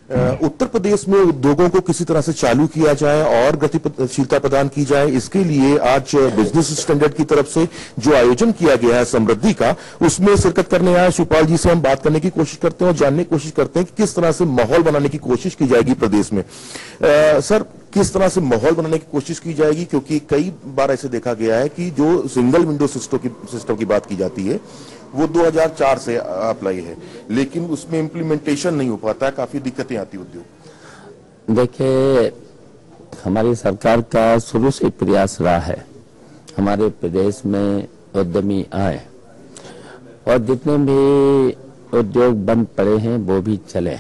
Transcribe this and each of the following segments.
उत्तर प्रदेश में उद्योगों को किसी तरह से चालू किया जाए और गतिशीलता प्रदान की जाए, इसके लिए आज बिजनेस स्टैंडर्ड की तरफ से जो आयोजन किया गया है समृद्धि का, उसमें शिरकत करने आए शिवपाल जी से हम बात करने की कोशिश करते हैं और जानने की कोशिश करते हैं कि किस तरह से माहौल बनाने की कोशिश की जाएगी प्रदेश में। सर, किस तरह से माहौल बनाने की कोशिश की जाएगी, क्योंकि कई बार ऐसे देखा गया है कि जो सिंगल विंडो सिस्टम की बात की जाती है वो 2004 से अप्लाई है, लेकिन उसमें इम्प्लीमेंटेशन नहीं हो पाता है, काफी दिक्कतें आती उद्योग। देखिए, हमारी सरकार का शुरू से प्रयास रहा है हमारे प्रदेश में उद्यमी आए और जितने भी उद्योग बंद पड़े हैं वो भी चले,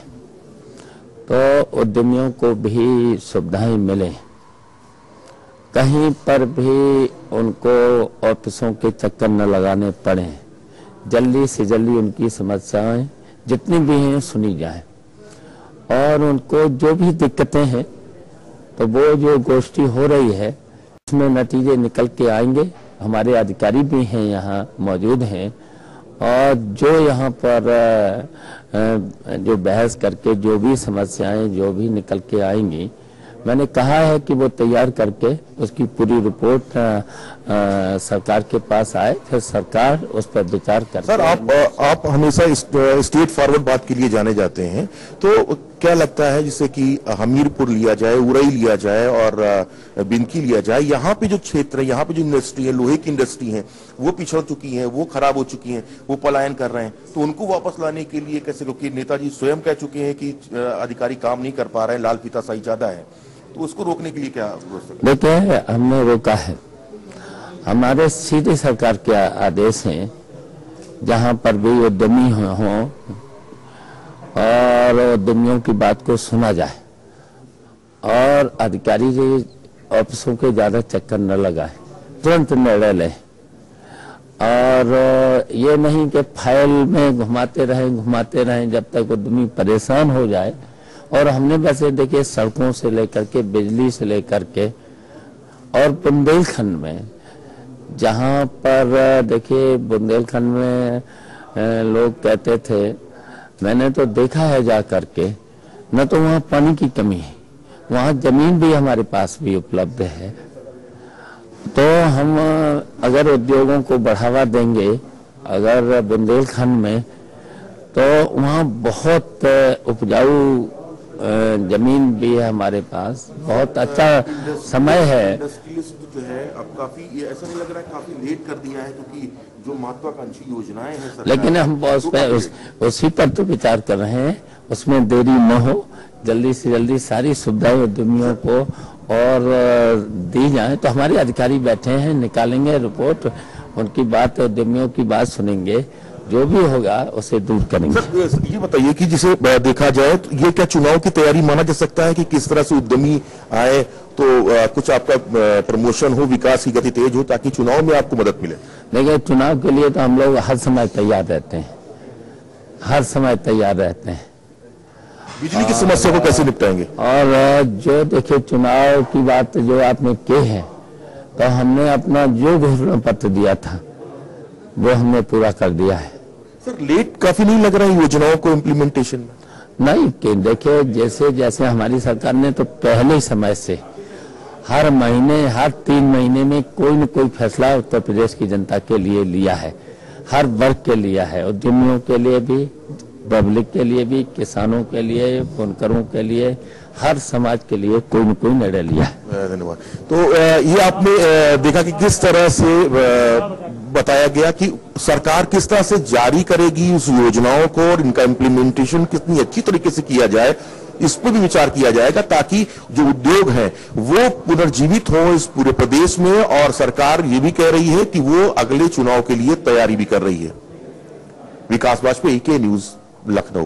तो उद्यमियों को भी सुविधाएं मिले, कहीं पर भी उनको ऑफिसों के चक्कर न लगाने पड़े, जल्दी से जल्दी उनकी समस्याएं जितनी भी हैं सुनी जाए और उनको जो भी दिक्कतें हैं तो वो जो गोष्ठी हो रही है उसमें नतीजे निकल के आएंगे। हमारे अधिकारी भी हैं यहाँ मौजूद हैं और जो यहाँ पर जो बहस करके जो भी समस्याएं जो भी निकल के आएंगी, मैंने कहा है कि वो तैयार करके उसकी पूरी रिपोर्ट सरकार के पास आए, फिर सरकार उस पर विचार करे। सर, आप हमेशा स्टेट फॉरवर्ड बात के लिए जाने जाते हैं, तो क्या लगता है जैसे कि हमीरपुर लिया जाए, उरई लिया जाए और बिनकी लिया जाए, यहाँ पे जो क्षेत्र है, यहाँ पे जो इंडस्ट्री है, लोहे की इंडस्ट्री है, वो पिछड़ चुकी है, वो खराब हो चुकी है, वो पलायन कर रहे हैं, तो उनको वापस लाने के लिए कैसे, क्योंकि नेताजी स्वयं कह चुके हैं कि अधिकारी काम नहीं कर पा रहे हैं, लाल फीताशाही ज्यादा है, तो उसको रोकने के लिए क्या? देखिए, हमने रोका है, हमारे सीधे सरकार के आदेश हैं, जहां पर भी उद्यमी हों और उद्यमियों की बात को सुना जाए और अधिकारी जो ऑफिसों के ज्यादा चक्कर न लगाए, तुरंत निर्णय लें और ये नहीं कि फाइल में घुमाते रहें जब तक उद्यमी परेशान हो जाए। और हमने वैसे देखिए सड़कों से लेकर के बिजली से लेकर के और बुंदेलखंड में, जहां पर देखिए बुंदेलखंड में लोग कहते थे, मैंने तो देखा है जा करके, न तो वहाँ पानी की कमी है, वहाँ जमीन भी हमारे पास भी उपलब्ध है, तो हम अगर उद्योगों को बढ़ावा देंगे अगर बुंदेलखंड में, तो वहाँ बहुत उपजाऊ जमीन भी है हमारे पास, बहुत अच्छा समय है। इंडस्ट्रियलिस्ट जो है अब काफी, ये ऐसा नहीं लग रहा है काफी लेट कर दिया है, क्योंकि जो महत्वाकांक्षी योजनाएं हैं सरकार, लेकिन हम उसी पर तो विचार कर रहे हैं, उसमें देरी न हो, जल्दी से जल्दी सारी सुविधाएं उद्यमियों को और दी जाए। तो हमारे अधिकारी बैठे हैं, निकालेंगे रिपोर्ट, उनकी बात, उद्यमियों की बात सुनेंगे, जो भी होगा उसे दूर करेंगे। सर, ये बताइए कि जिसे देखा जाए तो ये क्या चुनाव की तैयारी माना जा सकता है कि किस तरह से उद्यमी आए तो कुछ आपका प्रमोशन हो, विकास की गति तेज हो, ताकि चुनाव में आपको मदद मिले? देखिए, चुनाव के लिए तो हम लोग हर समय तैयार रहते हैं, हर समय तैयार रहते हैं। बिजली की समस्या को कैसे निपटाएंगे? और जो देखिए चुनाव की बात जो आपने की है, तो हमने अपना जो घोषणा पत्र दिया था वो हमने पूरा कर दिया है। सर, लेट काफी नहीं लग रहा है योजनाओं को इम्प्लीमेंटेशन में? नहीं, कि देखिए जैसे जैसे हमारी सरकार ने तो पहले ही समय से हर महीने, हर 3 महीने में कोई न कोई फैसला उत्तर प्रदेश की जनता के लिए लिया है, हर वर्ग के लिया है, उद्यमियों के लिए भी, पब्लिक के लिए भी, किसानों के लिए, बुनकरों के लिए, हर समाज के लिए कोई न कोई निर्णय लिया है। धन्यवाद। तो ये आपने देखा कि किस तरह से बताया गया कि सरकार किस तरह से जारी करेगी उस योजनाओं को और इनका इम्प्लीमेंटेशन कितनी अच्छी तरीके से किया जाए, इस पर भी विचार किया जाएगा, ताकि जो उद्योग हैं वो पुनर्जीवित हो इस पूरे प्रदेश में। और सरकार ये भी कह रही है कि वो अगले चुनाव के लिए तैयारी भी कर रही है। विकास वाजपेयी, के न्यूज, लखनऊ।